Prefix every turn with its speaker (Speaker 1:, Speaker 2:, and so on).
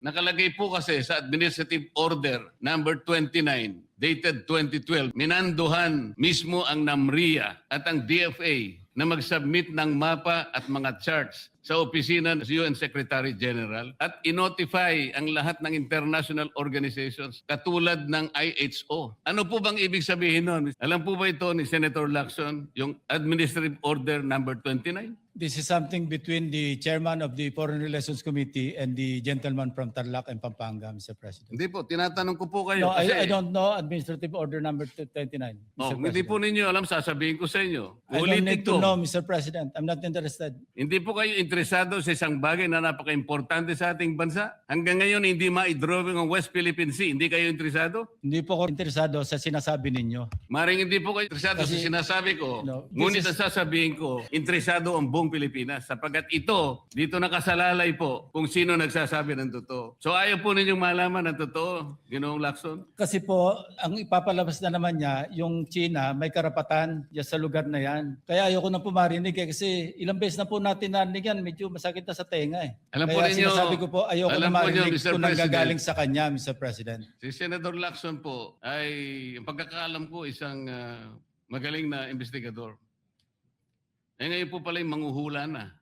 Speaker 1: Nakalagay po kasi sa Administrative Order number 29 dated 2012, minanduhan mismo ang NAMRIA at ang DFA na mag-submit ng mapa at mga charts sa opisina ng UN Secretary General at inotify ang lahat ng international organizations katulad ng IHO. Ano po bang ibig sabihin nun? Alam po ba ito ni Senator Lacson, yung Administrative Order number 29?
Speaker 2: This is something between the chairman of the Foreign Relations Committee and the gentleman from Tarlac and Pampanga, Mr. President.
Speaker 1: Hindi po, tinatanong ko po kayo.
Speaker 2: No, I don't know Administrative Order number 29, Mr.
Speaker 1: Oh, hindi
Speaker 2: President.
Speaker 1: po ninyo alam, sasabihin ko sa inyo.
Speaker 2: I don't
Speaker 1: Ulitin
Speaker 2: need to
Speaker 1: ko.
Speaker 2: know, Mr. President. I'm not interested.
Speaker 1: Hindi po kayo interesado sa isang bagay na napaka-importante sa ating bansa? Hanggang ngayon, hindi ma-drawing ang West Philippine Sea. Hindi kayo interesado?
Speaker 2: Hindi po ako interesado sa sinasabi ninyo.
Speaker 1: Maring hindi po kayo interesado
Speaker 2: Kasi,
Speaker 1: sa sinasabi ko.
Speaker 2: no,
Speaker 1: Ngunit
Speaker 2: this
Speaker 1: ang sasabihin ko, interesado ang buong Pilipinas. Sapagkat ito, dito nakasalalay po kung sino nagsasabi ng totoo. So ayaw po ninyong malaman ng totoo, Ginoong Lacson?
Speaker 2: Kasi po, ang ipapalabas na naman niya, yung China may karapatan dyan sa lugar na yan. Kaya ayoko na po marinig kasi ilang beses na po natin narinig yan, medyo masakit na sa tenga eh.
Speaker 1: Alam po
Speaker 2: Kaya
Speaker 1: ninyo-
Speaker 2: sinasabi ko po, ayoko
Speaker 1: alam
Speaker 2: na
Speaker 1: po ninyo,
Speaker 2: marinig
Speaker 1: Mr.
Speaker 2: kung
Speaker 1: President,
Speaker 2: nanggagaling sa kanya, Mr. President.
Speaker 1: Si Senator Lacson po ay, ang pagkakaalam ko, isang magaling na investigador. Eh ngayon po pala yung manghuhula na.